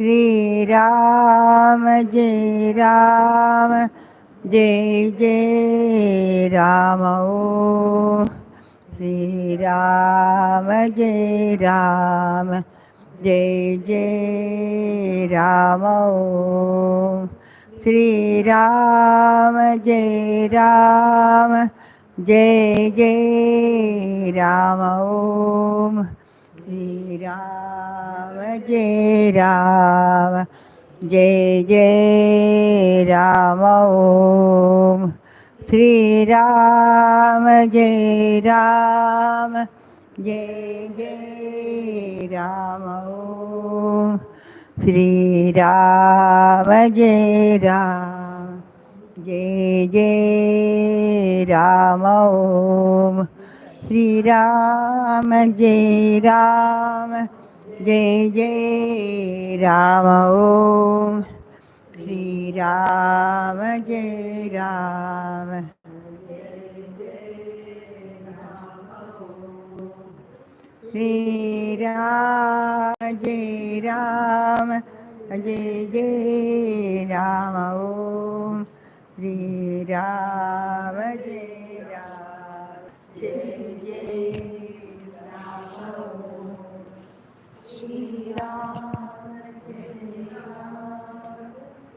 Shri Ram Jai Ram Jai Jai Ram Om Shri Ram Jai Ram Jai Jai Ram Om Shri Ram Jai Ram Jai Jai Ram Om Shri Ram Jai Ram Jai Jai Ram Om Shri Ram Jai Ram Jai Jai Ram Om Shri Ram Jai Ram Jai Jai Ram Om Shri Ram Jai Ram Jai Jai Ram Om Shri Ram Jai Ram Shri Ram Jai Ram Jai Jai Ram Om Shri Ram Jai Ram Jai Jai Ram Om Shri Ram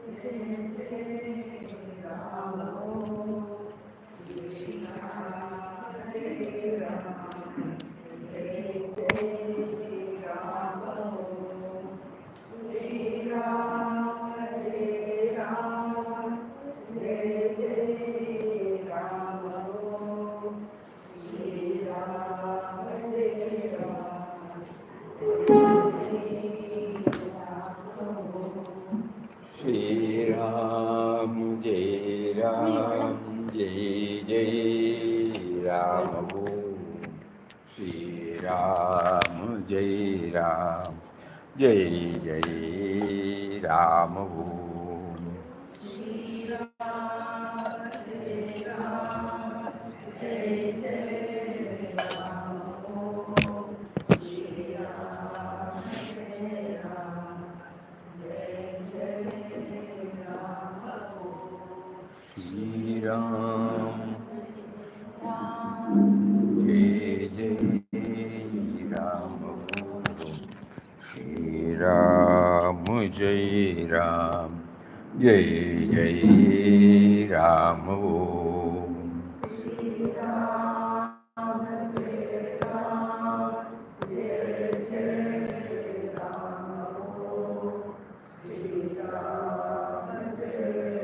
Jai Ram Jai Jai Ram Om Shri Ram Jai Ram Jai Jai Ram Om Shri Ram Jai Ram Jai Jai Ram Om Shri Ram Jai Ram Shri Ram Jai Ram Jai Jai Ram Om Shri Ram Jai Ram Jai Jai Ram Om Shri Ram Jai Jai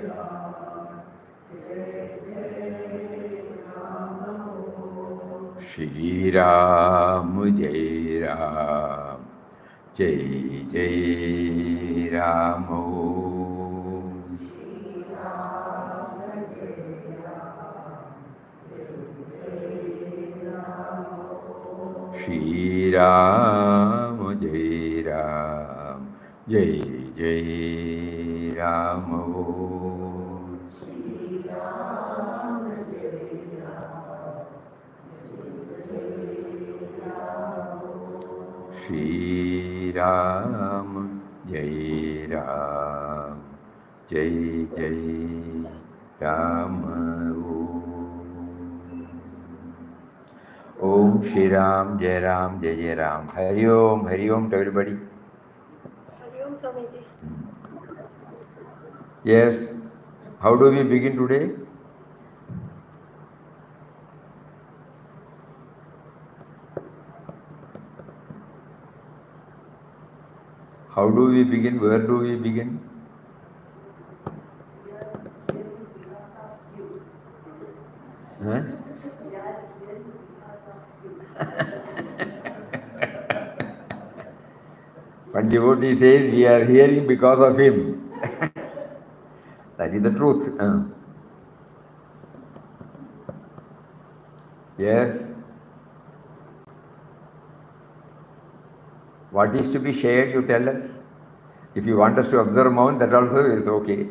Ram Om Shri Ram Jai Ram Jai Jai Ram Om Shri Ram Jai Ram Jai Jai Ram Om Shri Ram Jai Ram Jai Jai Ram Om Shri Ram Jai Ram Jai Jai Ram Om Om Shri Ram Jai Ram Jai Jai Ram Hari Om to everybody. Hari Om Swamiji. Yes, how do we begin today? How do we begin? Where do we begin? Huh? But devotee says we are hearing because of him. That is the truth. Yes. What is to be shared, you tell us. If you want us to observe mount, that also is okay.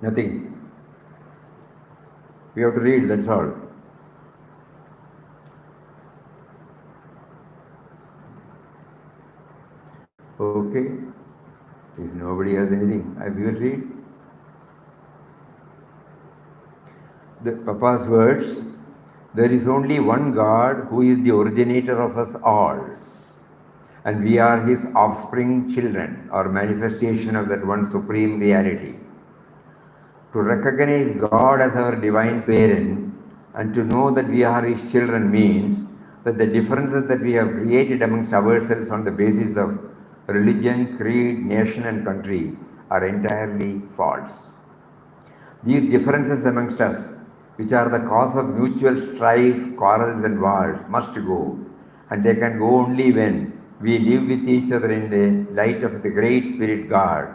Nothing. We have to read, that's all. Okay. If nobody has anything, I will read. The Papa's words, there is only one God who is the originator of us all, and we are his offspring children, or manifestation of that one supreme reality. To recognize God as our divine parent and to know that we are his children means that the differences that we have created amongst ourselves on the basis of religion, creed, nation and country are entirely false. These differences amongst us, which are the cause of mutual strife, quarrels and wars, must go, and they can go only when we live with each other in the light of the great Spirit God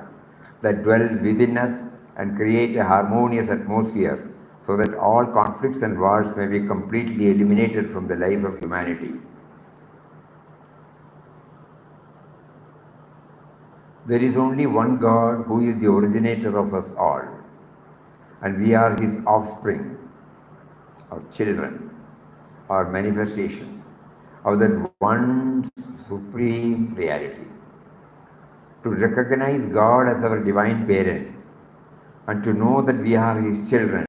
that dwells within us and create a harmonious atmosphere so that all conflicts and wars may be completely eliminated from the life of humanity. There is only one God who is the originator of us all, and we are his offspring, or children, or manifestation of that one supreme reality. To recognize God as our divine parent and to know that we are his children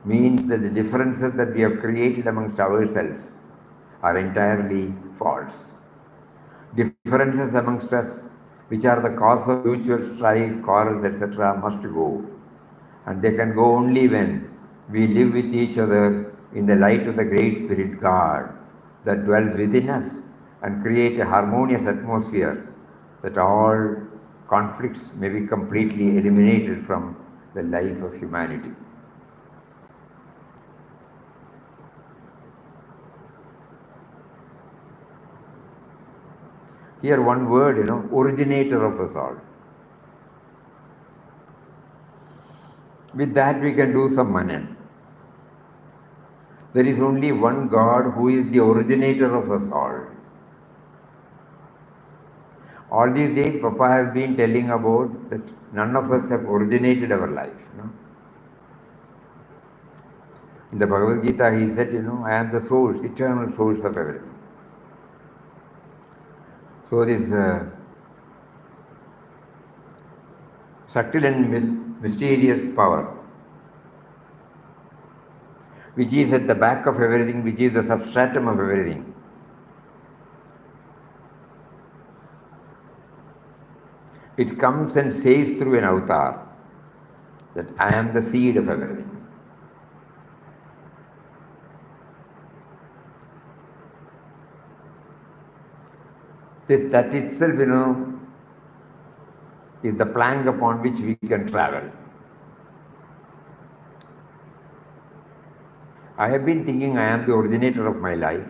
means that the differences that we have created amongst ourselves are entirely false. Differences amongst us, which are the cause of mutual strife, quarrels, etc., must go. And they can go only when we live with each other in the light of the great Spirit God that dwells within us and create a harmonious atmosphere that all conflicts may be completely eliminated from the life of humanity. Here one word, originator of us all. With that we can do some manan. There is only one God who is the originator of us all. All these days Papa has been telling about that none of us have originated our life. In the Bhagavad Gita he said, I am the source, eternal source of everything. So this subtle and mysterious power, which is at the back of everything, which is the substratum of everything, it comes and says through an avatar that I am the seed of everything. That itself, is the plank upon which we can travel. I have been thinking I am the originator of my life.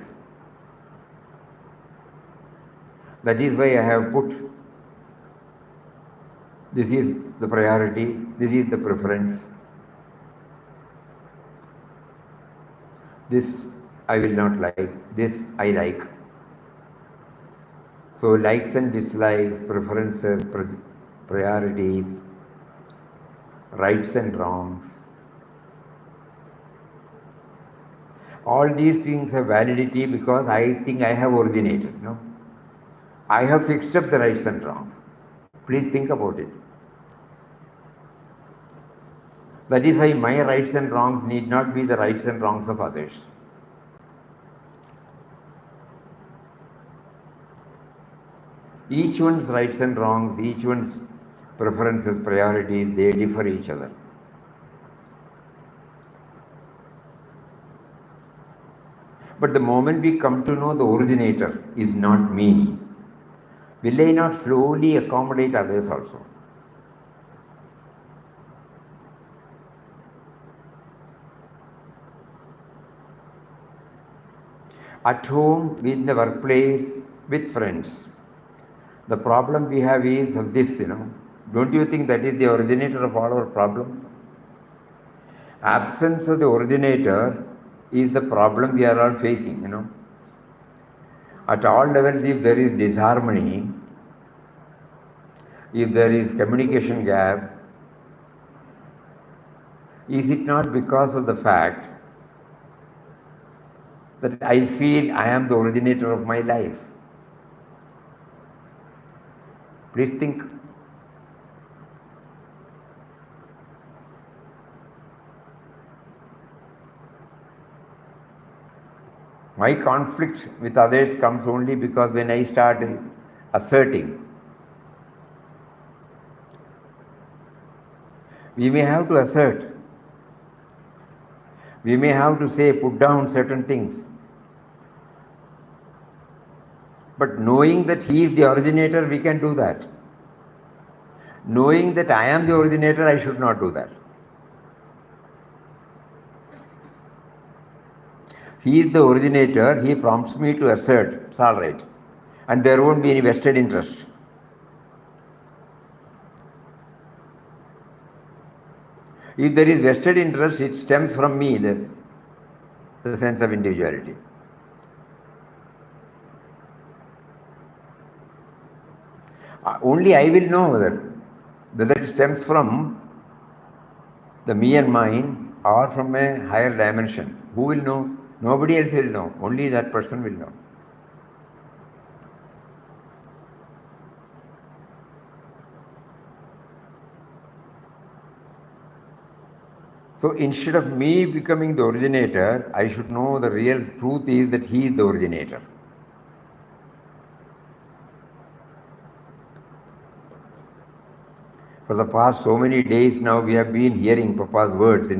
That is why I have put this is the priority, this is the preference, this I will not like, this I like. So likes and dislikes, preferences, priorities, rights and wrongs, all these things have validity because I think I have originated. I have fixed up the rights and wrongs. Please think about it. That is why my rights and wrongs need not be the rights and wrongs of others. Each one's rights and wrongs, each one's preferences, priorities, they differ each other. But the moment we come to know the originator is not me, will I not slowly accommodate others also? At home, in the workplace, with friends. The problem we have is of this, Don't you think that is the originator of all our problems? Absence of the originator is the problem we are all facing, At all levels, if there is disharmony, if there is communication gap, Is it not because of the fact that I feel I am the originator of my life? Please think. My conflict with others comes only because when I start asserting, we may have to assert, we may have to say, put down certain things. But knowing that he is the originator, we can do that. Knowing that I am the originator, I should not do that. He is the originator, he prompts me to assert, it's all right. And there won't be any vested interest. If there is vested interest, it stems from me, the sense of individuality. Only I will know whether it stems from the me and mine or from a higher dimension. Who will know? Nobody else will know. Only that person will know. So instead of me becoming the originator, I should know the real truth is that he is the originator. For the past so many days now, we have been hearing Papa's words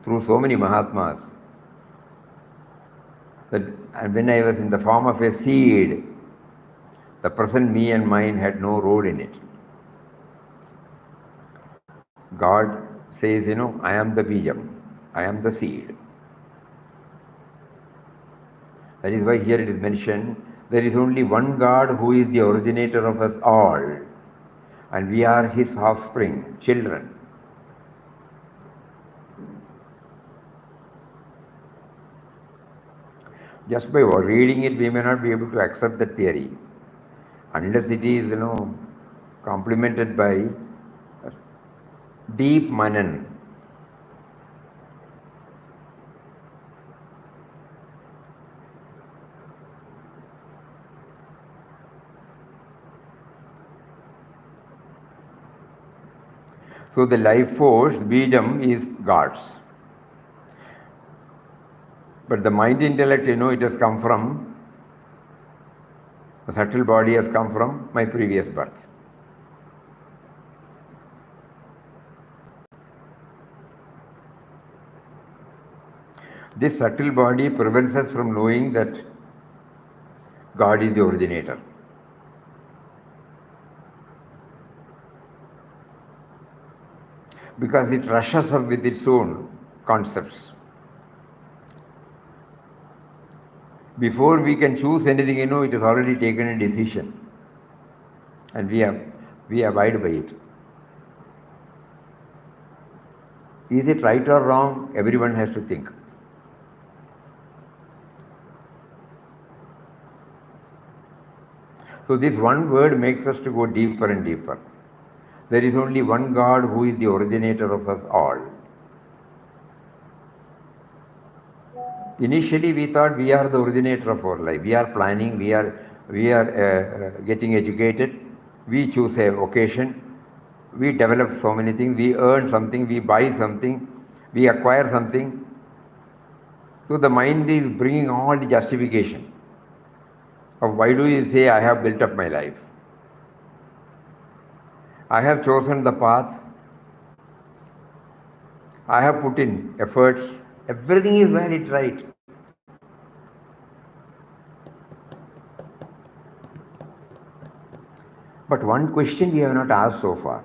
through so many Mahatmas. And when I was in the form of a seed, the present me and mine had no role in it. God says, I am the bijam, I am the seed. That is why here it is mentioned, there is only one God who is the originator of us all, and we are his offspring, children. Just by reading it, we may not be able to accept that theory, unless it is, complemented by deep manan. So the life force, bijam, is God's. But the mind intellect, it has come from, the subtle body has come from my previous birth. This subtle body prevents us from knowing that God is the originator. Because it rushes up with its own concepts. Before we can choose anything, it has already taken a decision. And we abide by it. Is it right or wrong? Everyone has to think. So this one word makes us to go deeper and deeper. There is only one God who is the originator of us all. Initially we thought we are the originator of our life. We are planning, we are getting educated, we choose a vocation, we develop so many things, we earn something, we buy something, we acquire something. So the mind is bringing all the justification of why do you say I have built up my life. I have chosen the path, I have put in efforts, everything is valid, right. But one question we have not asked so far.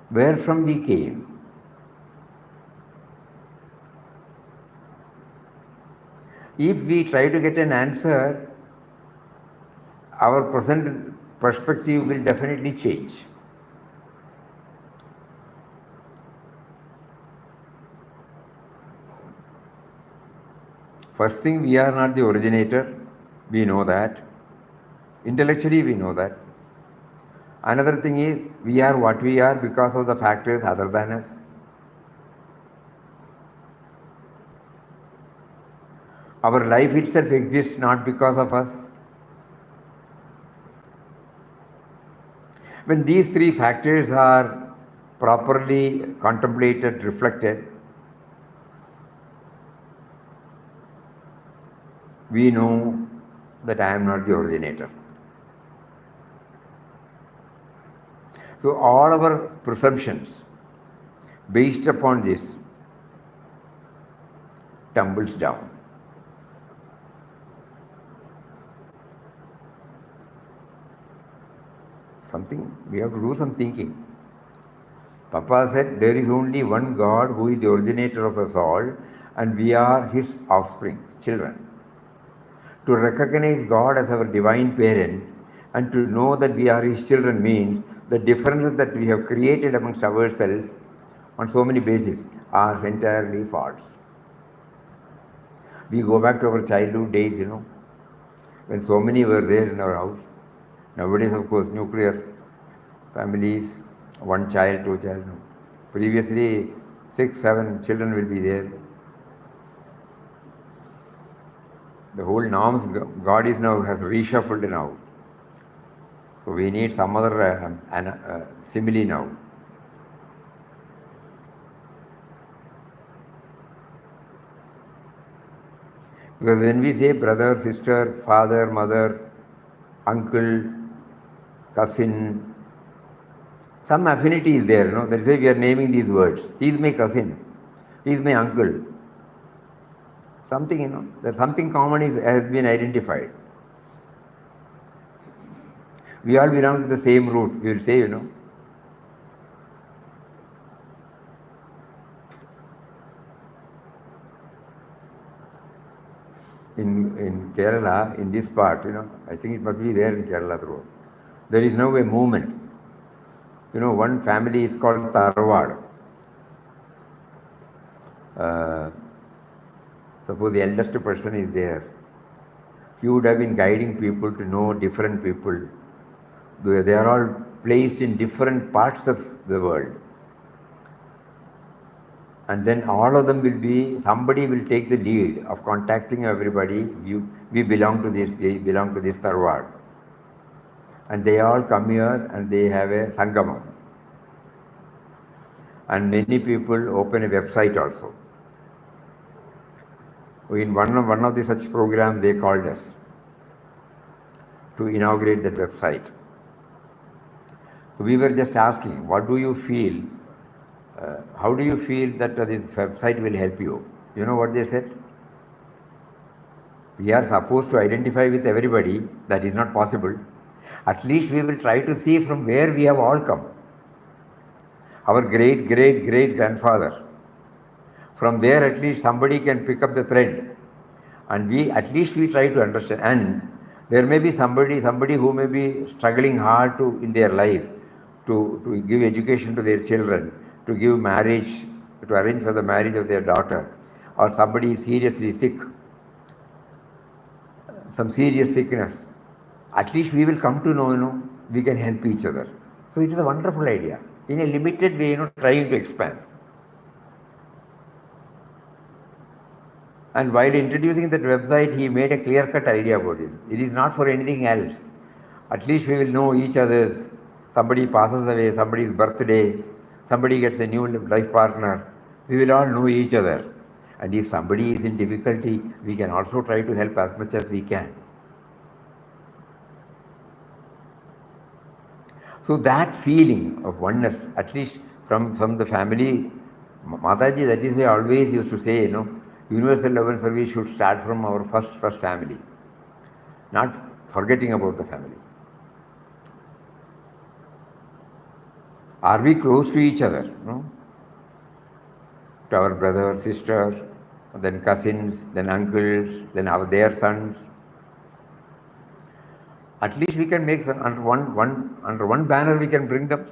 Where from we came? If we try to get an answer, our present perspective will definitely change. First thing, we are not the originator, we know that. Intellectually we know that. Another thing is, we are what we are because of the factors other than us. Our life itself exists not because of us. When these three factors are properly contemplated, reflected, we know that I am not the originator. So all our presumptions based upon this tumbles down. We have to do some thinking. Papa said there is only one God who is the originator of us all, and we are his offspring, children. To recognize God as our divine parent and to know that we are his children means the differences that we have created amongst ourselves on so many bases are entirely false. We go back to our childhood days, when so many were there in our house. Nowadays, of course, nuclear families, one child, two child. Previously, 6, 7 children will be there. The whole norms God is now has reshuffled now. So we need some other simile now. Because when we say brother, sister, father, mother, uncle, cousin, some affinity is there, That's why we are naming these words. He is my cousin. He is my uncle. Something, that something common has been identified. We all belong to the same root, we will say, In Kerala, in this part, I think it must be there in Kerala throughout. There is now a movement. One family is called Tarwad. Suppose the eldest person is there. He would have been guiding people to know different people. They are all placed in different parts of the world. And then all of them somebody will take the lead of contacting everybody. We belong to this Tarwad. And they all come here and they have a Sangamam. And many people open a website also. In one of the such programs, they called us to inaugurate that website. So we were just asking, what do you feel? How do you feel that this website will help you? You know what they said? We are supposed to identify with everybody. That is not possible. At least we will try to see from where we have all come. Our great, great, great grandfather. From there, at least somebody can pick up the thread. And at least we try to understand. And there may be somebody who may be struggling hard in their life to give education to their children, to give marriage, to arrange for the marriage of their daughter, or somebody is seriously sick, some serious sickness. At least we will come to know, we can help each other. So it is a wonderful idea. In a limited way, trying to expand. And while introducing that website, he made a clear-cut idea about it. It is not for anything else. At least we will know each other's. Somebody passes away, somebody's birthday, somebody gets a new life partner. We will all know each other. And if somebody is in difficulty, we can also try to help as much as we can. So that feeling of oneness, at least from the family, Mataji, that is why I always used to say, universal level service should start from our first family, not forgetting about the family. Are we close to each other? To our brother, sister, then cousins, then uncles, then their sons. At least we can make under one banner we can bring them.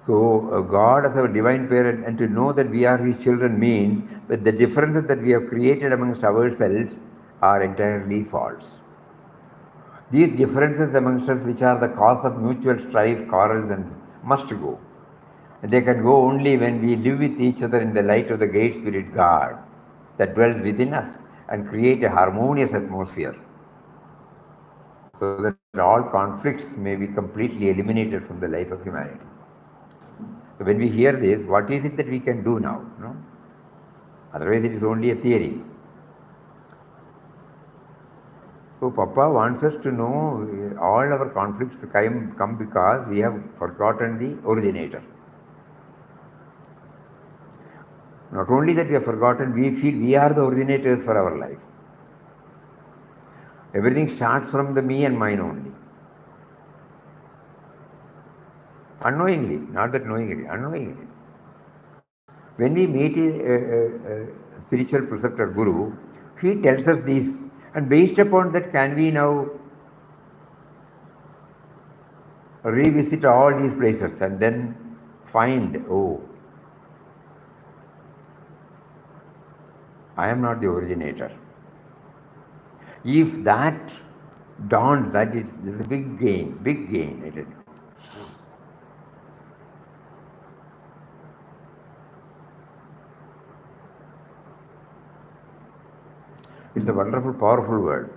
So, God as our divine parent, and to know that we are His children means that the differences that we have created amongst ourselves are entirely false. These differences amongst us, which are the cause of mutual strife, quarrels, and must go. And they can go only when we live with each other in the light of the great Spirit God that dwells within us and create a harmonious atmosphere so that all conflicts may be completely eliminated from the life of humanity. So when we hear this, what is it that we can do now? No? Otherwise, it is only a theory. So Papa wants us to know all our conflicts come because we have forgotten the originator. Not only that we have forgotten, we feel we are the originators for our life. Everything starts from the me and mine only. Unknowingly, not that knowingly, unknowingly. When we meet a spiritual preceptor guru, he tells us this, and based upon that, can we now revisit all these places and then find, oh, I am not the originator. If that dawns, that is a big gain, I tell you. It's a wonderful, powerful word.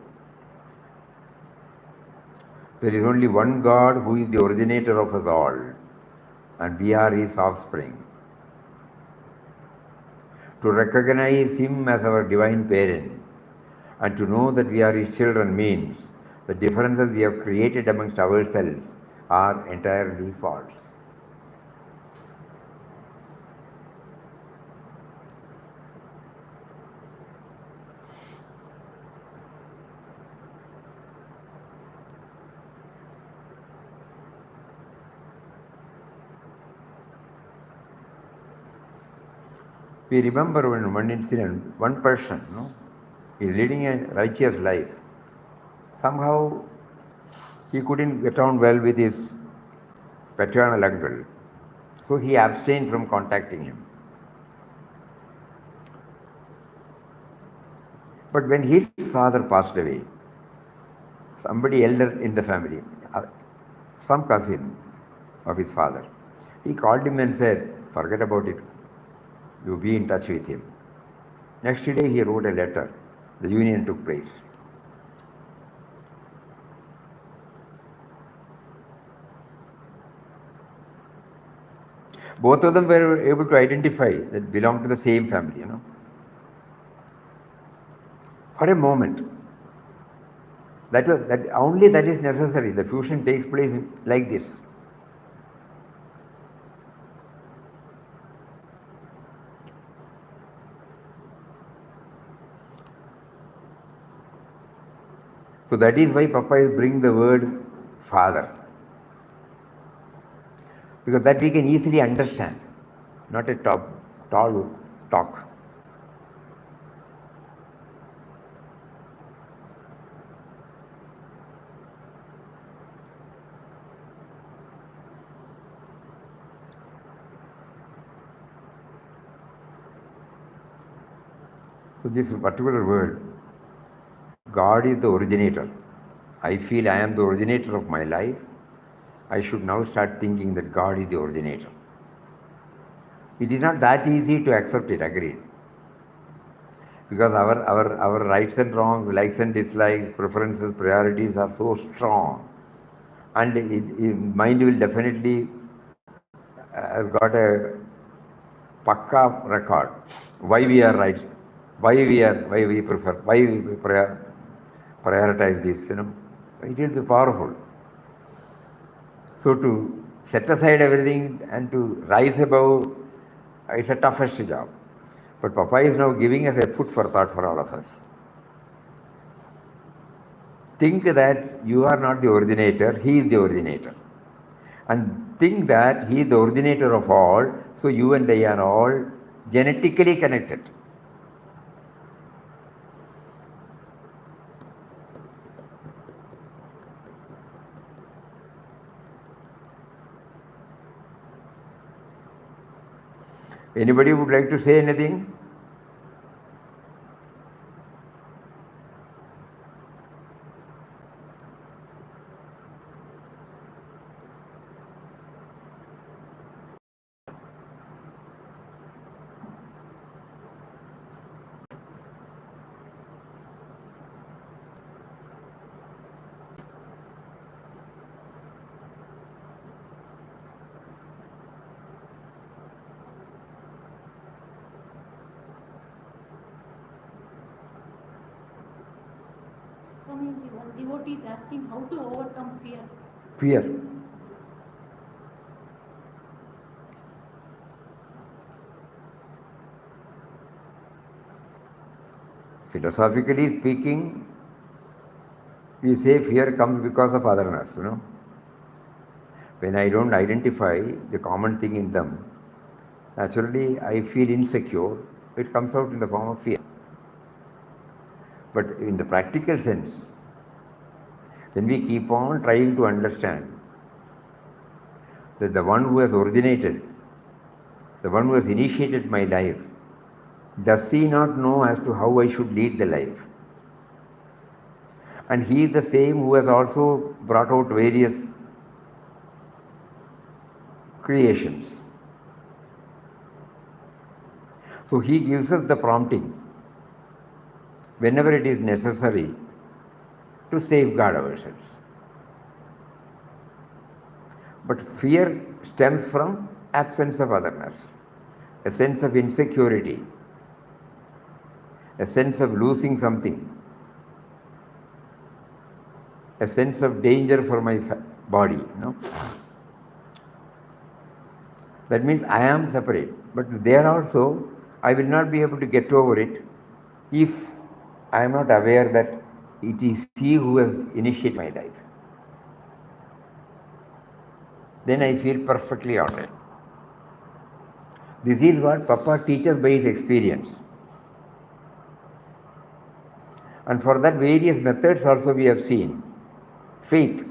There is only one God who is the originator of us all, and we are His offspring. To recognize Him as our divine parent and to know that we are His children means the differences we have created amongst ourselves are entirely false. We remember one incident, one person, no, is leading a righteous life. Somehow he couldn't get on well with his paternal uncle, so he abstained from contacting him. But when his father passed away, somebody elder in the family, some cousin of his father, he called him and said, forget about it, you be in touch with him. Next day he wrote a letter. The union took place. Both of them were able to identify that belong to the same family, you know. For a moment, that only that is necessary. The fusion takes place like this. So that is why Papa is bringing the word father. Because that we can easily understand, not a tall talk. So this particular word, God is the originator. I feel I am the originator of my life. I should now start thinking that God is the originator. It is not that easy to accept it, agreed. Because our rights and wrongs, likes and dislikes, preferences, priorities are so strong. And mind will definitely has got a pakka record. Why we are right, why we prefer, why we prioritize this, you know. It will be powerful. So to set aside everything and to rise above, it's the toughest job. But Papa is now giving us a food for thought for all of us. Think that you are not the originator, He is the originator. And think that He is the originator of all, so you and I are all genetically connected. Anybody would like to say anything? Swamiji, one devotee is asking how to overcome fear. Fear. Philosophically speaking, we say fear comes because of otherness, When I don't identify the common thing in them, naturally I feel insecure. It comes out in the form of fear. But in the practical sense, when we keep on trying to understand that the one who has originated, the one who has initiated my life, does he not know as to how I should lead the life? And he is the same who has also brought out various creations. So he gives us the prompting whenever it is necessary to safeguard ourselves. But fear stems from absence of otherness, a sense of insecurity, a sense of losing something, a sense of danger for my body. That means I am separate. But there also, I will not be able to get over it if I am not aware that it is he who has initiated my life. Then I feel perfectly alright. This is what Papa teaches by his experience. And for that, various methods also we have seen. Faith.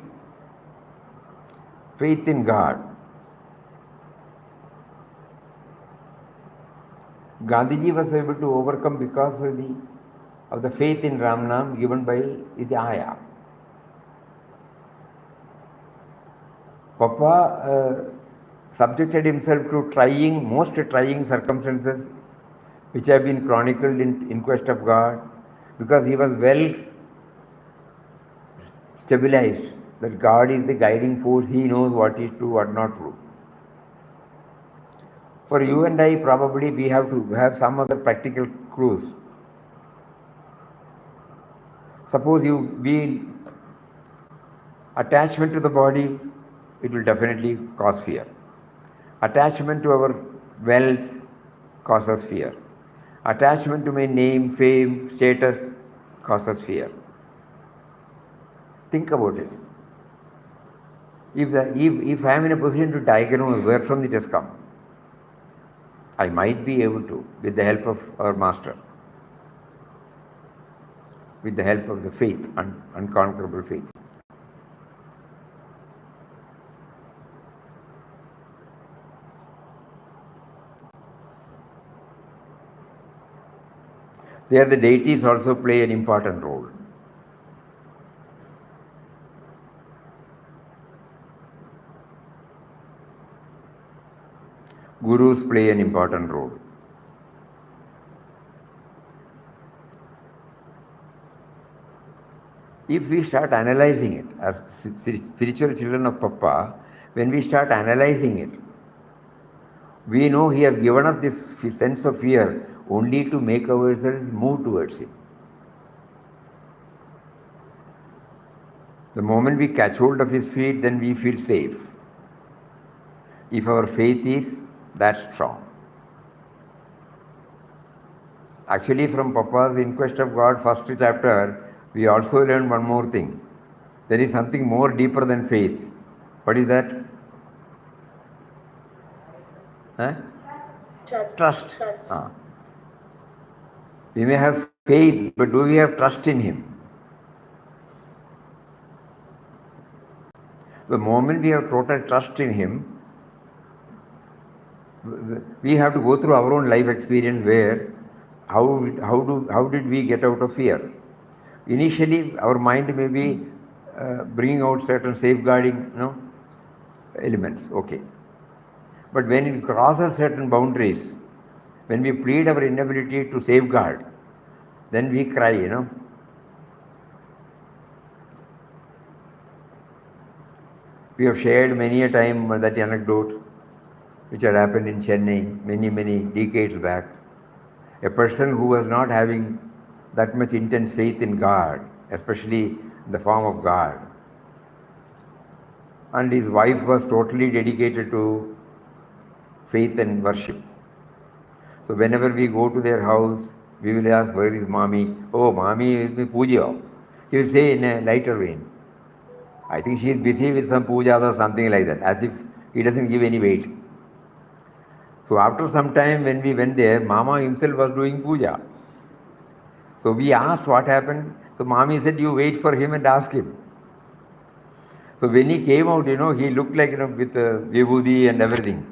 Faith in God. Gandhiji was able to overcome because of the faith in Ramnam given by his Aya. Papa subjected himself to most trying circumstances which have been chronicled in Quest of God, because he was well stabilized that God is the guiding force, he knows what is true, what not true. For you and I, probably we have to have some other practical clues. Suppose you be attachment to the body, it will definitely cause fear. Attachment to our wealth causes fear. Attachment to my name, fame, status causes fear. Think about it. If I am in a position to diagnose where from it has come, I might be able to, with the help of our master, with the help of the faith, unconquerable faith. There the deities also play an important role. Gurus play an important role. If we start analyzing it as spiritual children of Papa, when we start analyzing it, we know he has given us this sense of fear only to make ourselves move towards him. The moment we catch hold of his feet, then we feel safe. If our faith is that strong. Actually, from Papa's In Quest of God, first chapter, we also learned one more thing. There is something more deeper than faith. What is that? Trust. We may have faith, but do we have trust in him? The moment we have total trust in him, we have to go through our own life experience where how did we get out of fear? Initially, our mind may be bringing out certain safeguarding, elements. Okay, but when it crosses certain boundaries, when we plead our inability to safeguard, then we cry. We have shared many a time that anecdote which had happened in Chennai many decades back. A person who was not having that much intense faith in God, especially in the form of God, and his wife was totally dedicated to faith and worship. So whenever we go to their house, we will ask, where is mommy? Oh, mommy is with puja. He will say in a lighter vein, I think she is busy with some pujas or something like that, as if he doesn't give any weight. So after some time when we went there, Mama himself was doing puja. So we asked what happened. So Mami said, you wait for him and ask him. So when he came out, he looked like, with vibhuti and everything.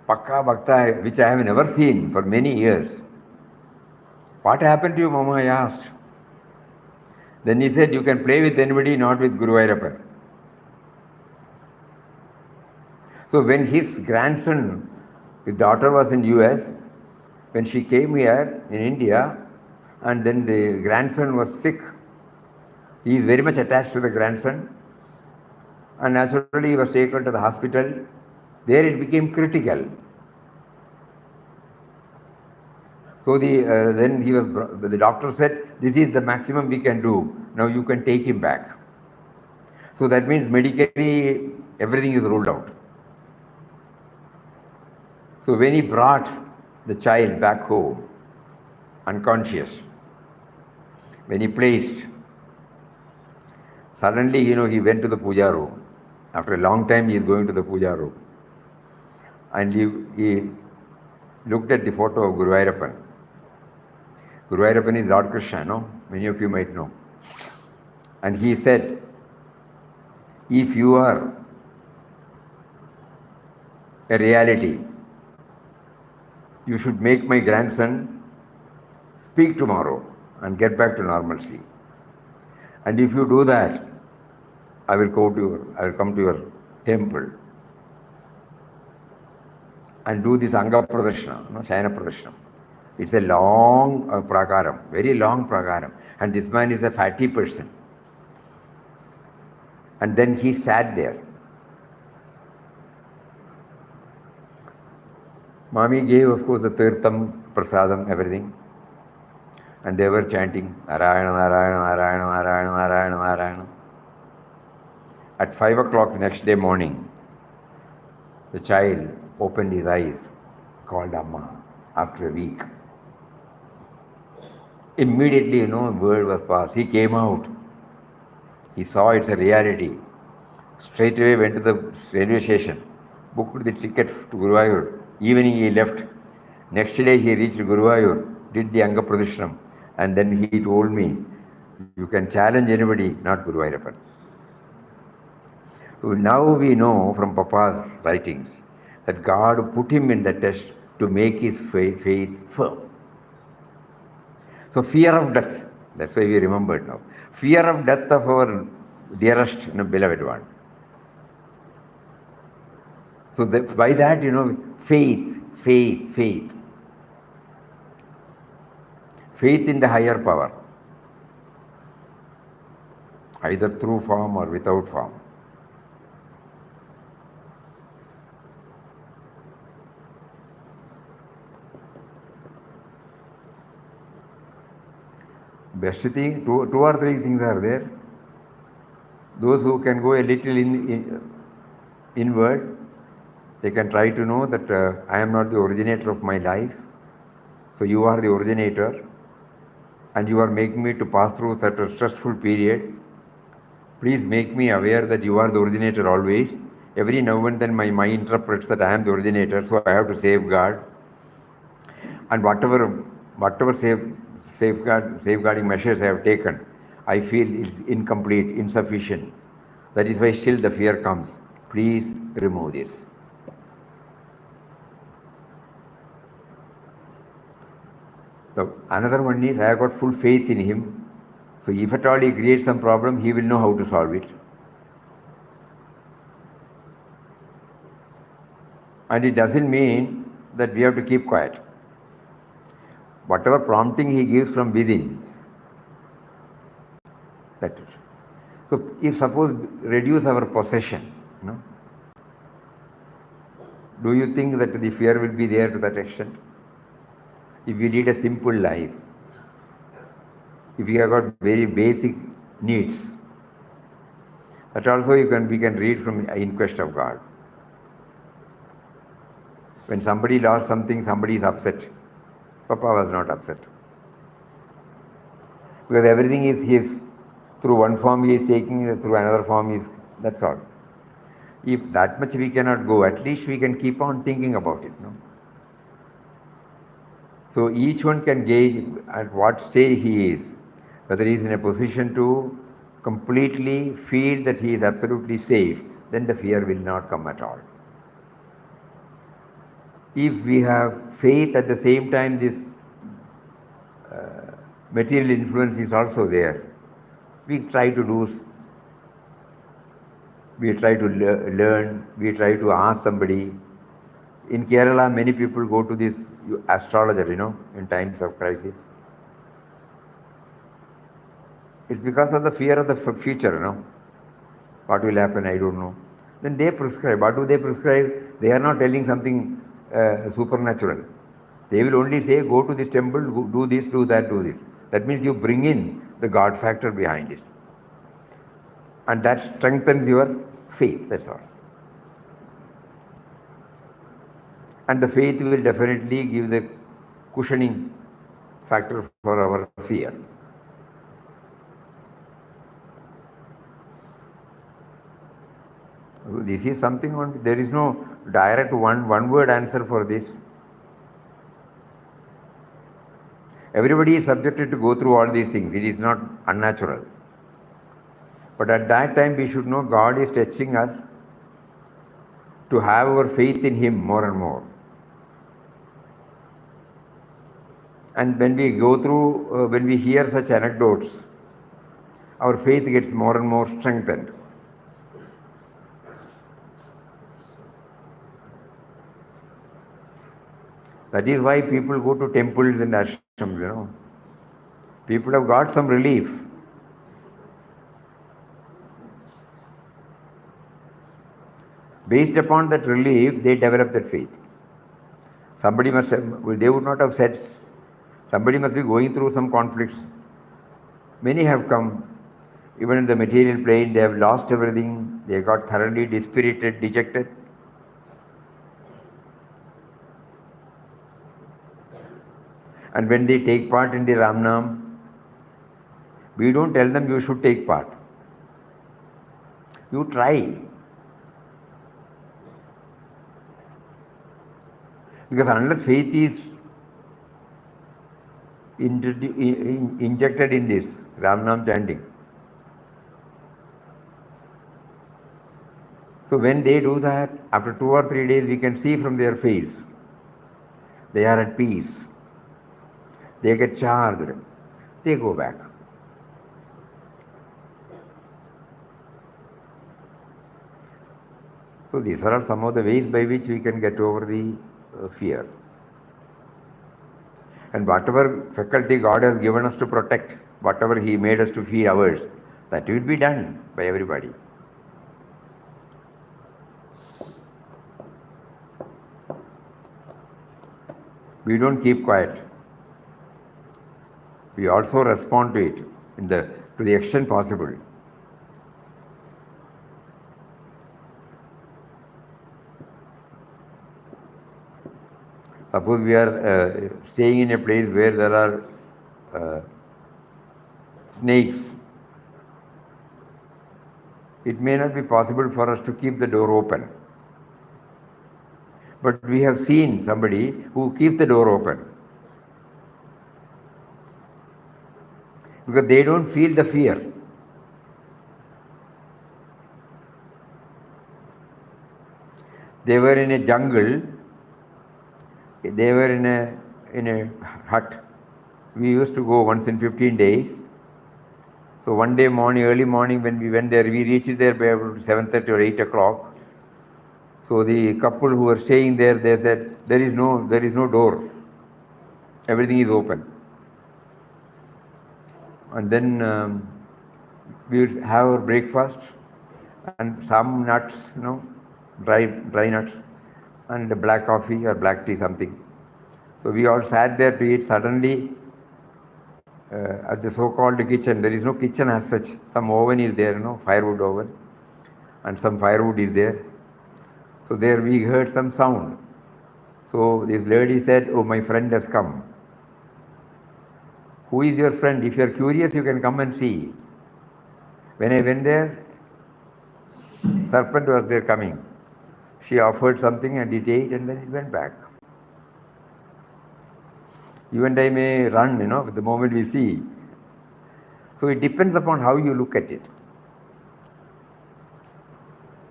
Pakka Bhakta, which I have never seen for many years. What happened to you, Mama? I asked. Then he said, you can play with anybody, not with Guru Vairappan. So when his grandson, his daughter was in US, when she came here in India, and then the grandson was sick, he is very much attached to the grandson, and naturally he was taken to the hospital. There it became critical. So then the doctor said, this is the maximum we can do. Now you can take him back. So that means medically everything is ruled out. So when he brought the child back home, unconscious, when he placed, suddenly, he went to the puja room. After a long time, he is going to the puja room. And he looked at the photo of Guru Vairappan. Guru Vairappan is Lord Krishna, many of you might know. And he said, if you are a reality, you should make my grandson speak tomorrow and get back to normalcy. And if you do that, I will come to your temple and do this Anga Pradashna, Shayana Pradashna. It's a long prakaram, very long prakaram. And this man is a fatty person. And then he sat there. Mami gave, of course, the tirtham, prasadam, everything. And they were chanting, Narayana, Narayana, Narayana, Narayana, Narayana, Narayana. At 5 o'clock next day morning, the child opened his eyes, called Amma, after a week. Immediately, a word was passed. He came out. He saw it's a reality. Straight away went to the railway station, booked the ticket to Guruvayur. Evening he left. Next day he reached Guruvayur, did the Anga Pradashanam, and then he told me, you can challenge anybody, not Guru Vairappan. So now we know from Papa's writings that God put him in the test to make his faith firm. So fear of death, that's why we remember it now. Fear of death of our dearest beloved one. So by that, faith. Faith in the higher power, either through form or without form. Best thing, two or three things are there. Those who can go a little inward, they can try to know that I am not the originator of my life. So you are the originator, and you are making me to pass through such a stressful period. Please make me aware that you are the originator always. Every now and then my mind interprets that I am the originator, so I have to safeguard. And whatever safeguarding measures I have taken, I feel is incomplete, insufficient. That is why still the fear comes. Please remove this. Another one is, I have got full faith in him. So if at all he creates some problem, he will know how to solve it. And it doesn't mean that we have to keep quiet. Whatever prompting he gives from within, that is. So if suppose reduce our possession, do you think that the fear will be there to that extent? If we lead a simple life, if we have got very basic needs, that also we can read from In Quest of God. When somebody lost something, somebody is upset. Papa was not upset. Because everything is his. Through one form he is taking, through another form is, that's all. If that much we cannot go, at least we can keep on thinking about it. So each one can gauge at what stage he is, whether he is in a position to completely feel that he is absolutely safe, then the fear will not come at all. If we have faith at the same time, this material influence is also there. We try to do, we try to learn, we try to ask somebody. In Kerala, many people go to this astrologer, in times of crisis. It's because of the fear of the future, What will happen, I don't know. Then they prescribe. What do they prescribe? They are not telling something supernatural. They will only say, go to this temple, do this, do that, do this. That means you bring in the God factor behind it. And that strengthens your faith, that's all. And the faith will definitely give the cushioning factor for our fear. This is something, there is no direct one word answer for this. Everybody is subjected to go through all these things. It is not unnatural. But at that time we should know God is testing us to have our faith in Him more and more. And when we go through, when we hear such anecdotes, our faith gets more and more strengthened. That is why people go to temples and ashrams, People have got some relief. Based upon that relief, they develop that faith. Somebody must have, they would not have said, somebody must be going through some conflicts. Many have come, even in the material plane, they have lost everything, they got thoroughly dispirited, dejected. And when they take part in the Ramnam, we don't tell them you should take part. You try. Because unless faith is injected in this Ramnam chanting, so when they do that, after 2 or 3 days, we can see from their face, they are at peace. They get charged. They go back. So these are some of the ways by which we can get over the fear. And whatever faculty God has given us to protect, whatever He made us to feel ours, that will be done by everybody. We don't keep quiet. We also respond to it to the extent possible. Suppose we are staying in a place where there are snakes. It may not be possible for us to keep the door open. But we have seen somebody who keeps the door open. Because they don't feel the fear. They were in a jungle, they were in a hut, We used to go once in 15 days. So one day morning, early morning when we went there, we reached there by about 7:30 or 8 o'clock. So the couple who were staying there, they said, there is no door. Everything is open. And then we would have our breakfast and some nuts, dry nuts, and black coffee or black tea, something. So we all sat there to eat. Suddenly, at the so-called kitchen, there is no kitchen as such. Some oven is there, firewood oven, and some firewood is there. So there we heard some sound. So this lady said, "Oh, my friend has come." "Who is your friend? If you are curious, you can come and see." When I went there, serpent was there coming. She offered something and it ate and then it went back. You and I may run, the moment we see. So it depends upon how you look at it.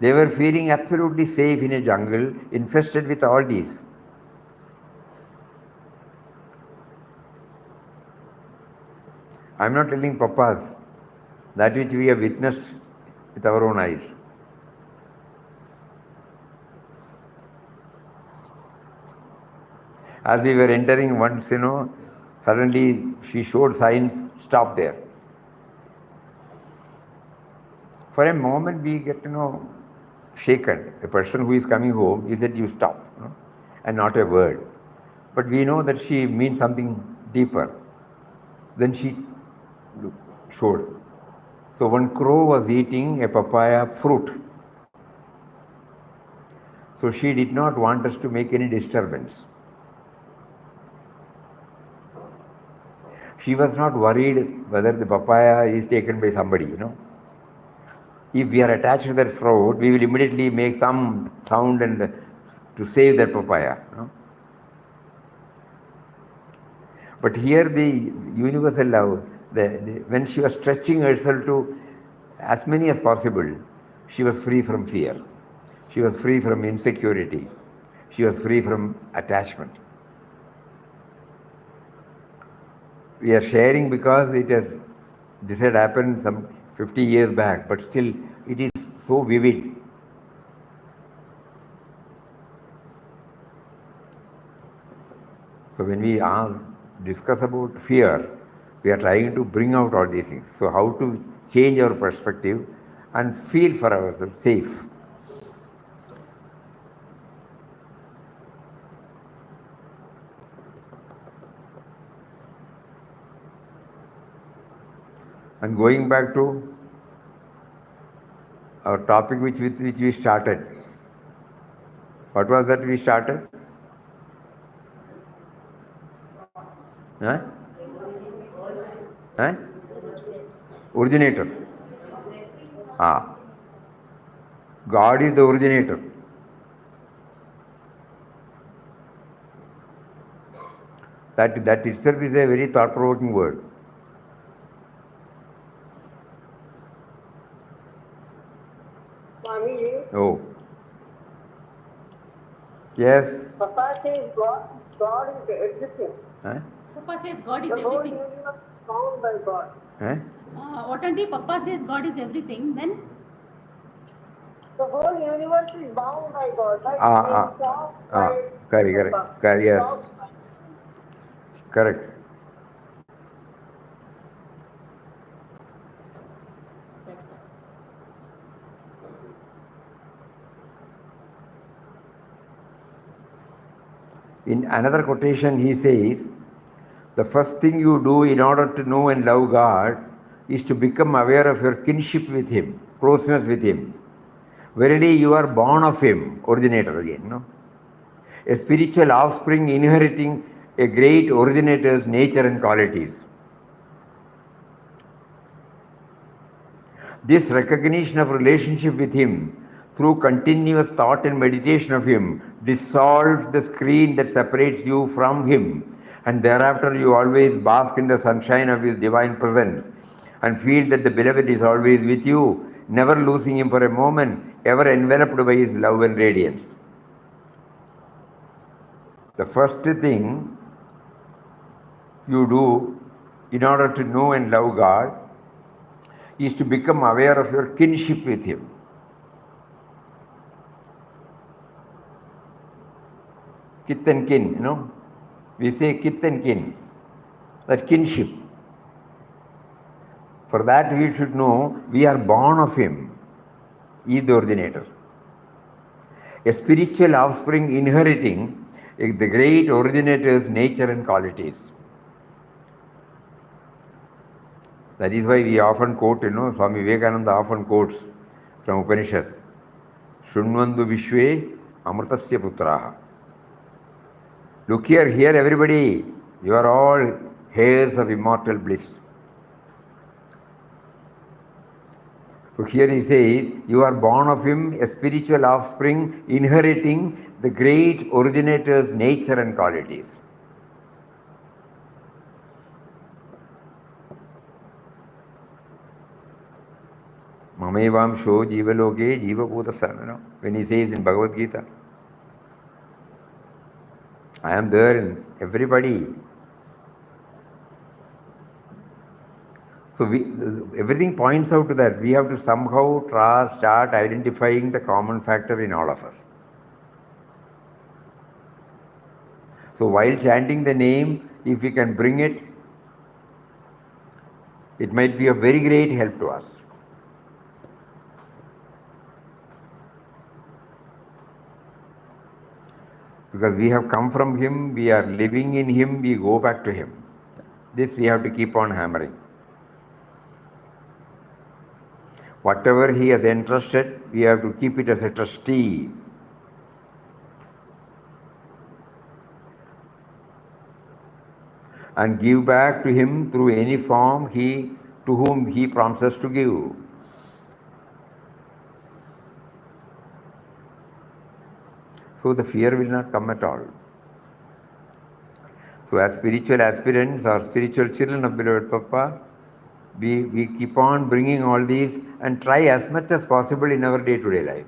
They were feeling absolutely safe in a jungle, infested with all these. I am not telling papas that which we have witnessed with our own eyes. As we were entering once, suddenly she showed signs, stop there. For a moment we get, shaken. A person who is coming home, he said, you stop, and not a word. But we know that she means something deeper. Then she showed. So one crow was eating a papaya fruit. So she did not want us to make any disturbance. She was not worried whether the papaya is taken by somebody, If we are attached to that fruit, we will immediately make some sound and to save that papaya. But here the universal love, when she was stretching herself to as many as possible, she was free from fear. She was free from insecurity. She was free from attachment. We are sharing because this had happened some 50 years back, but still it is so vivid. So when we discuss about fear, we are trying to bring out all these things. So how to change our perspective and feel for ourselves safe. And going back to our topic with which we started. What was that we started? Originator. God is the originator. That itself is a very thought-provoking word. Oh. Yes. Papa says God is everything. Papa says God is The whole everything. universe is bound by God. What and Papa says God is everything, then? The whole universe is bound by God. Right? Correct. Yes. Correct. In another quotation, he says, the first thing you do in order to know and love God is to become aware of your kinship with Him, closeness with Him. Verily, you are born of Him, originator again, a spiritual offspring inheriting a great originator's nature and qualities. This recognition of relationship with Him through continuous thought and meditation of Him dissolves the screen that separates you from Him, and thereafter you always bask in the sunshine of His divine presence and feel that the Beloved is always with you, never losing Him for a moment, ever enveloped by His love and radiance. The first thing you do in order to know and love God is to become aware of your kinship with Him. Kith and kin, you know. We say kith and kin, that kinship. For that we should know we are born of Him. He is the originator. A spiritual offspring inheriting the great originator's nature and qualities. That is why we often quote, Swami Vivekananda often quotes from Upanishads, Shunvandu Vishwe Amritasya Putraha. Look here, everybody, you are all heirs of immortal bliss. So here he says, you are born of Him, a spiritual offspring, inheriting the great originator's nature and qualities. Mamevamsho jivaloke jivabhutasana. When he says in Bhagavad Gita, I am there in everybody. So everything points out to that. We have to somehow start identifying the common factor in all of us. So while chanting the name, if we can bring it, it might be a very great help to us. Because we have come from Him, we are living in Him, we go back to Him. This we have to keep on hammering. Whatever He has entrusted, we have to keep it as a trustee. And give back to Him through any form to whom He prompts us to give. So the fear will not come at all. So as spiritual aspirants or spiritual children of beloved Papa, we keep on bringing all these and try as much as possible in our day-to-day life.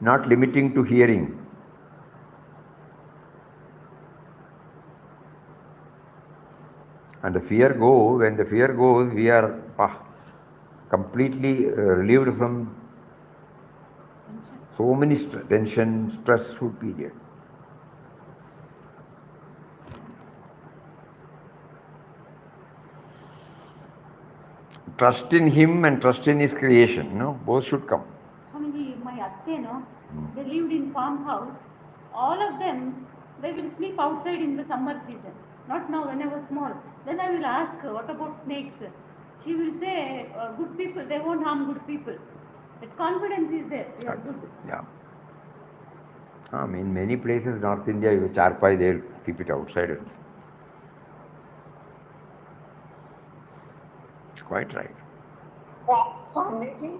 Not limiting to hearing. And when the fear goes, we are completely relieved from so many tension, stressful period. Trust in Him and trust in His creation, both should come. Swamiji, my atte, they lived in farmhouse. All of them, they will sleep outside in the summer season. Not now, when I was small. Then I will ask her, what about snakes? She will say, good people, they won't harm good people. That confidence is there. They are good. Yeah. In many places, North India, you charpai, they'll keep it outside. Quite right. Swamiji,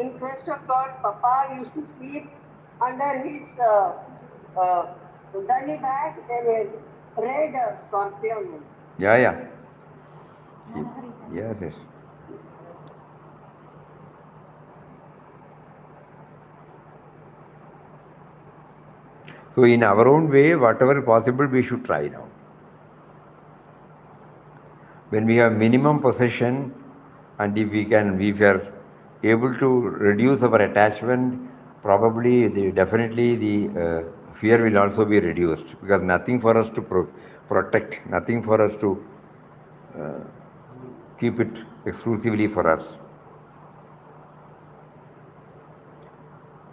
in quest of God, Papa used to sleep under his dunny bag, there were red scorpions. Yeah. Yes. So in our own way, whatever possible, we should try now. When we have minimum possession, and if we are able to reduce our attachment, definitely the fear will also be reduced, because nothing for us to protect, nothing for us to keep it exclusively for us.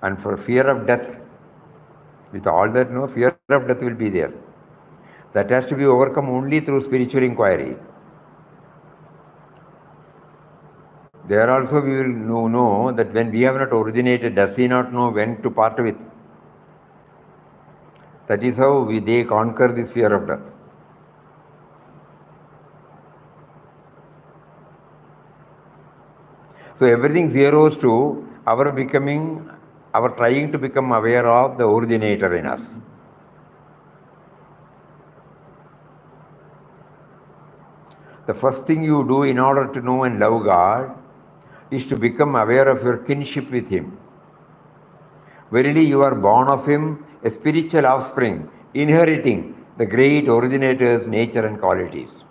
And for fear of death, with all that, fear of death will be there. That has to be overcome only through spiritual inquiry. There also we will know that when we have not originated, does He not know when to part with? That is how they conquer this fear of death. So everything zeroes to our trying to become aware of the originator in us. The first thing you do in order to know and love God is to become aware of your kinship with Him. Verily, you are born of Him, a spiritual offspring, inheriting the great originator's nature and qualities.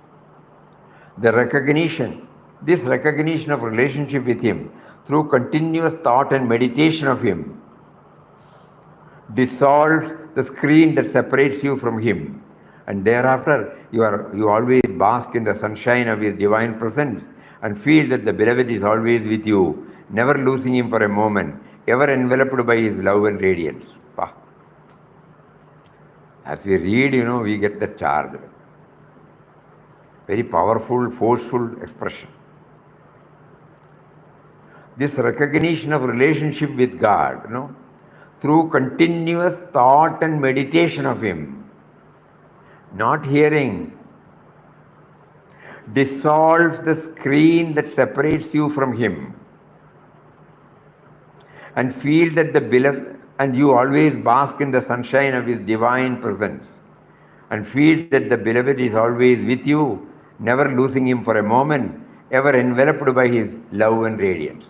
The recognition, this recognition of relationship with him through continuous thought and meditation of him dissolves the screen that separates you from him. And thereafter, you always bask in the sunshine of his divine presence and feel that the beloved is always with you, never losing him for a moment, ever enveloped by his love and radiance. As we read, we get the charge. Very powerful, forceful expression. This recognition of relationship with God, through continuous thought and meditation of him, not hearing, dissolves the screen that separates you from him, and feel that the beloved, and you always bask in the sunshine of his divine presence, and feel that the beloved is always with you, never losing him for a moment, ever enveloped by his love and radiance.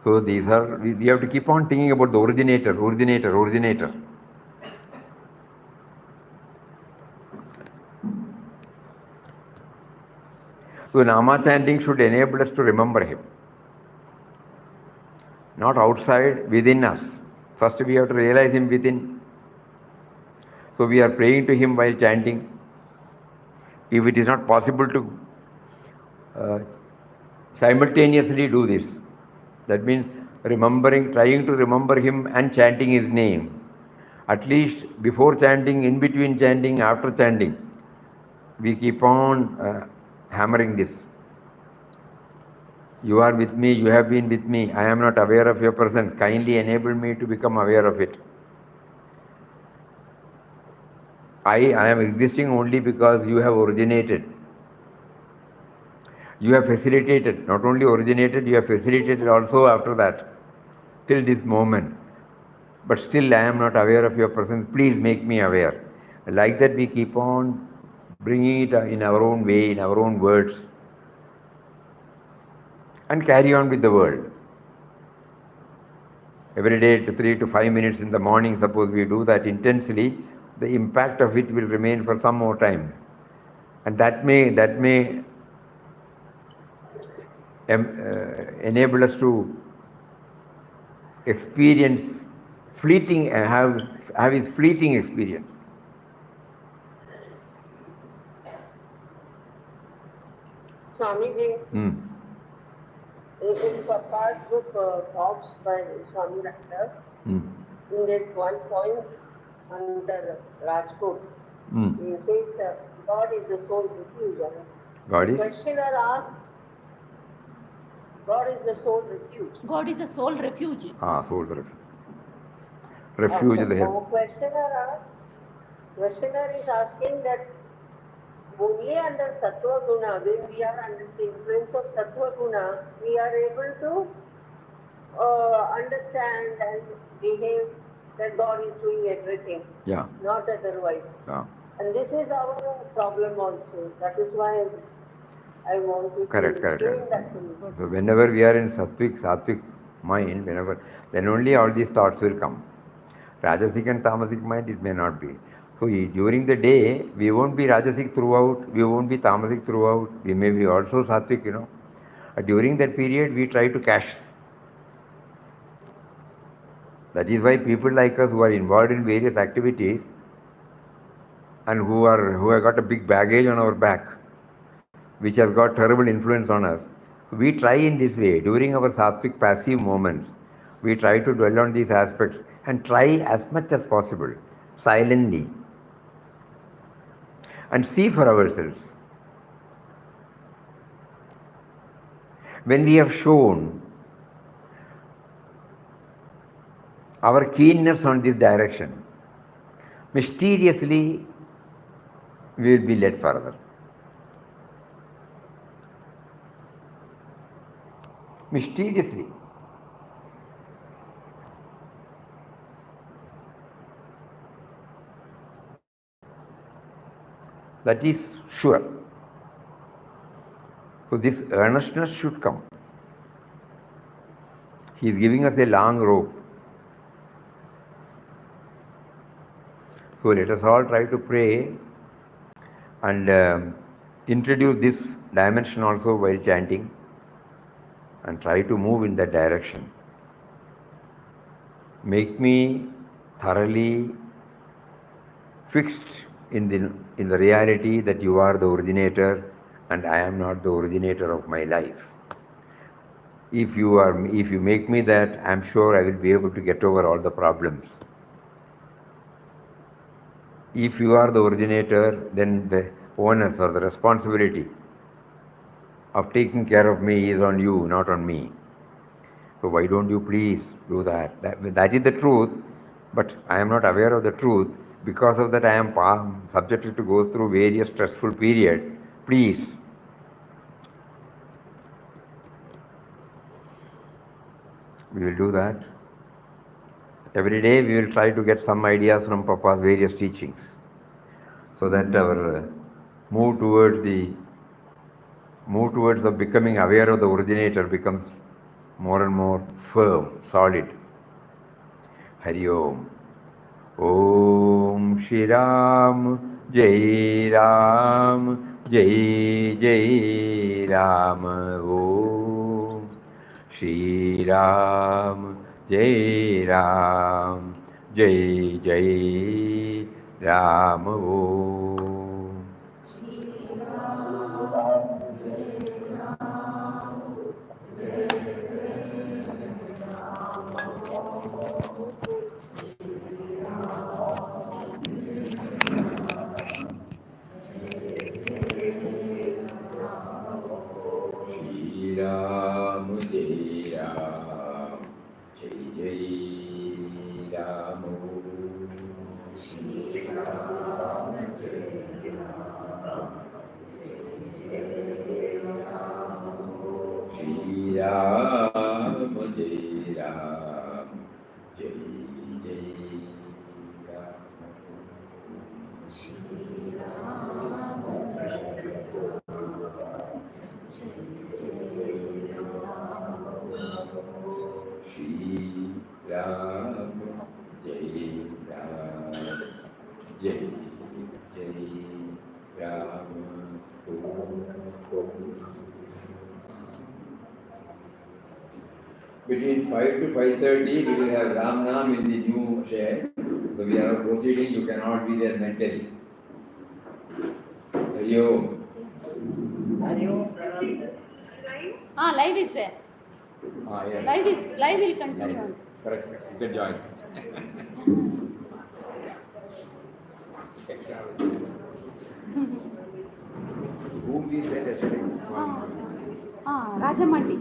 So these are, we have to keep on thinking about the originator. So Nama chanting should enable us to remember him. Not outside, within us. First we have to realize him within. So we are praying to him while chanting. If it is not possible to simultaneously do this, that means trying to remember him and chanting his name. At least before chanting, in between chanting, after chanting, we keep on hammering this. You are with me, you have been with me, I am not aware of your presence, kindly enable me to become aware of it. I am existing only because you have originated. You have facilitated, not only originated, you have facilitated also after that, till this moment. But still I am not aware of your presence, please make me aware. Like that we keep on bringing it in our own way, in our own words, and carry on with the world. Every day, 3 to 5 minutes in the morning, suppose we do that intensely, the impact of it will remain for some more time. And that may enable us to experience have his fleeting experience. Swamiji, in Papa's book, Talks by Swami Rata, there's one point under Rajkot. He says, God is the sole refuge. God is? Questioner asks, God is the sole refuge. God is a sole refuge. Soul refuge. Refuge is the help. Questioner is asking that only under Sattva Guna, when we are under the influence of Sattva Guna, we are able to understand and behave that God is doing everything. Yeah. Not otherwise. Yeah. And this is our problem also. That is why I want to Correct. that to me. So whenever we are in sattvic mind, then only all these thoughts will come. Rajasic and tamasic mind, it may not be. So during the day, we won't be Rajasic throughout, we won't be tamasic throughout, we may be also sattvic, During that period, we try to cash. That is why people like us who are involved in various activities and who have got a big baggage on our back, which has got terrible influence on us, we try in this way, during our sattvic passive moments, we try to dwell on these aspects and try as much as possible, silently, and see for ourselves. When we have shown our keenness on this direction, mysteriously we will be led further. Mysteriously. That is sure. So this earnestness should come. He is giving us a long rope. So let us all try to pray and introduce this dimension also while chanting and try to move in that direction. Make me thoroughly fixed in the reality that you are the originator and I am not the originator of my life. If you make me that, I am sure I will be able to get over all the problems. If you are the originator, then the onus or the responsibility of taking care of me is on you, not on me. So why don't you please do that? That is the truth, but I am not aware of the truth. Because of that, I am subjected to go through various stressful periods. Please. We will do that. Every day we will try to get some ideas from Papa's various teachings, so that our move towards the becoming aware of the originator becomes more and more firm, solid. Hari Om. Om Shri Ram, Jai Ram, Jai Jai Ram. Om Shri Ram, Jai Ram, Jai Jai Ram. Om. Shri Ram, Jai Ram, Jai Jai Ram. Shri Ram, Jai Ram, Jai Ram. Shri Ram, Jai Ram, Jai Jai Ram. Shri Ram, Shri Ram, Jai Ram, Jai Jai Ram. Between 5 to 5:30, we will have Ramnam in the new shed. So we are proceeding, you cannot be there mentally. Hari Om. Live is there. Yes. Live will continue. Correct. You can join. Whom we said yesterday? Rajamandi.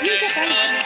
Use the time.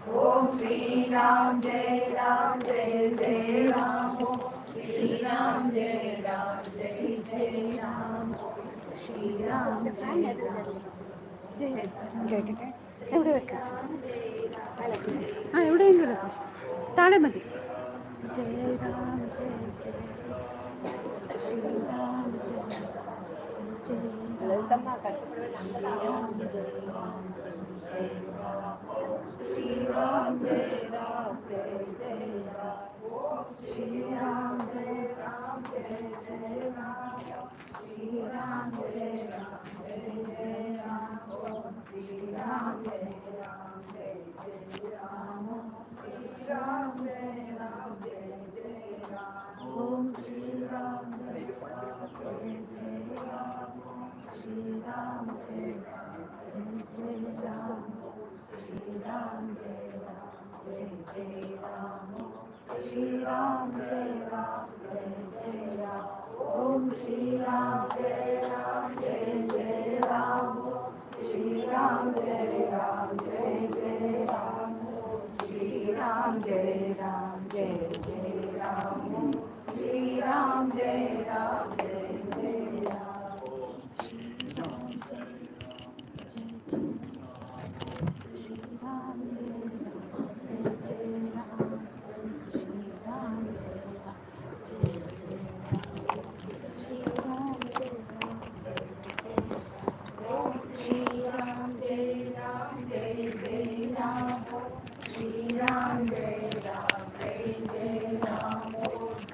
Om Sri Ram Jai Ram Jai Jai Ram Om Sri Ram Jai Ram Jai Jai Ram Sri Ram Jai Ram. എവിടെയെങ്കിലും താഴെ മതി. ജയ രാം ജയ ജയ ശ്രീരാം ജയ ജയ ലളിതമ്മ കഷ്ടപ്പെടുന്ന ശ്രീരാം ജയ രാം ജയ ജയ രാം ശ്രീരാം ജയ രാം ജയ ജയ രാം ശ്രീരാം ജയ രാം ജയ ജയ രാം ശ്രീരാം ജയ രാം ജയ ജയ രാം ശ്രീരാം ജയ രാം ജയ ജയ രാം ഓം ശ്രീരാം ജയ രാം ജയ ജയ രാം ശ്രീരാം ജയ രാം ജയ ജയ രാം ശ്രീരാം ജയ രാം ജയ ജയ രാം ശ്രീരാം ജയ രാം ജയ ജയ രാം ഓം Shriram Jaya Ram Jaya Jaya Ram Shriram Jaya Ram Jaya Jaya Ram Shriram Jaya Ram Jaya Jaya Ram Shriram Jaya Ram Jaya Jaya Ram Shriram Jaya Shri Ram Jai Ram Jai Jai Ram Shri Ram Jai Ram Jai Jai Ram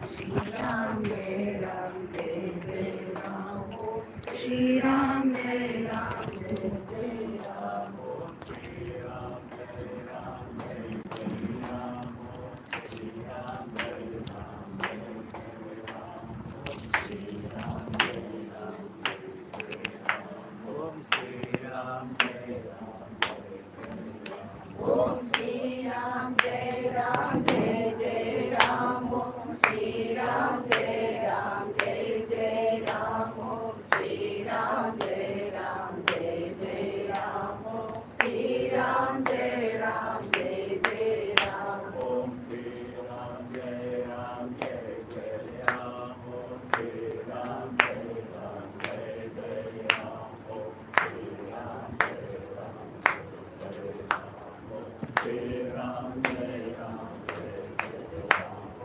Shri Ram Jai Ram Jai Jai Ram Shri Ram Jai Ram Om Shri Ram Jai Ram Om Shri Ram Jai Ram Jai Jai Ram Om Shri Ram Jai Ram Jai Jai Ram Om Shri Ram Jai Ram Jai Jai Ram Om Shri Ram Jai Ram Jai Jai Ram Om Shri Ram Jai Ram Jai Jai Ram Om Shri Ram Jai Ram Jai Jai Ram Om Shri Ram Jai Ram Shri Ram Jai Ram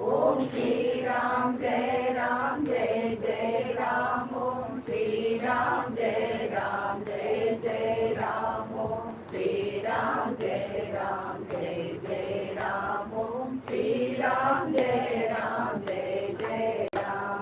Om Shri Ram Jai Ram Jai Jai Ram Om Shri Ram Jai Ram Jai Jai Ram Om Shri Ram Jai Ram Jai Jai Ram Om Shri Ram Jai Ram Jai Jai Ram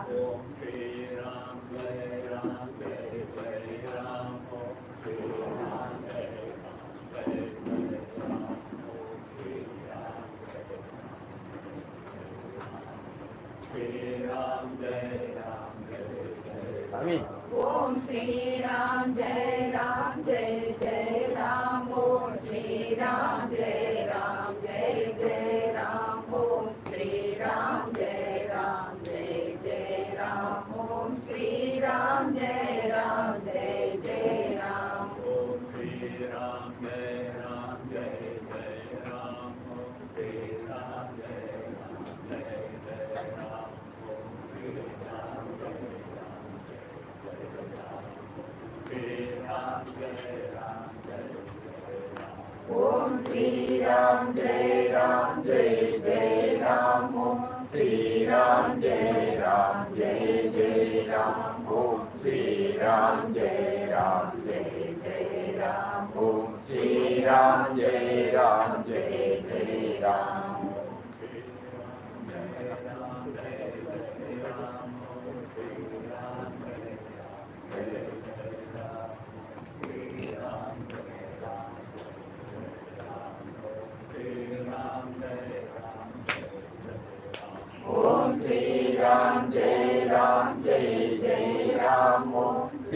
Om Shri Ram Jai Ram Jai Jai Ram Om Shri Ram Jai Ram Jai Jai Ram Om Shri Ram Jai Ram Jai Jai Ram Om Shri Ram Jai Ram Jai Jai Ram Om Shri Ram Jai Ram Jai Jai Ram Om Shri Ram Jai Ram Jai Jai Ram Om Shri Ram Jai Ram Jai Jai Ram Om Shri Ram Jai Ram Jai Jai Ram Om Shri Ram Jai Om Shri Ram Jai Ram Jai Jai Ram Om Shri Ram Jai Ram Jai Jai Ram Om Shri Ram Jai Ram Jai Jai Ram Om Shri Ram Jai Ram Jai Jai Ram Om Shri Ram Jai Ram Jai Jai Ram Om Shri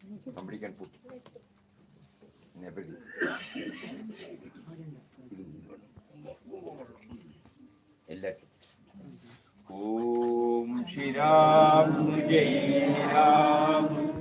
Somebody can put in everything. Om Shri Ram Jai Ram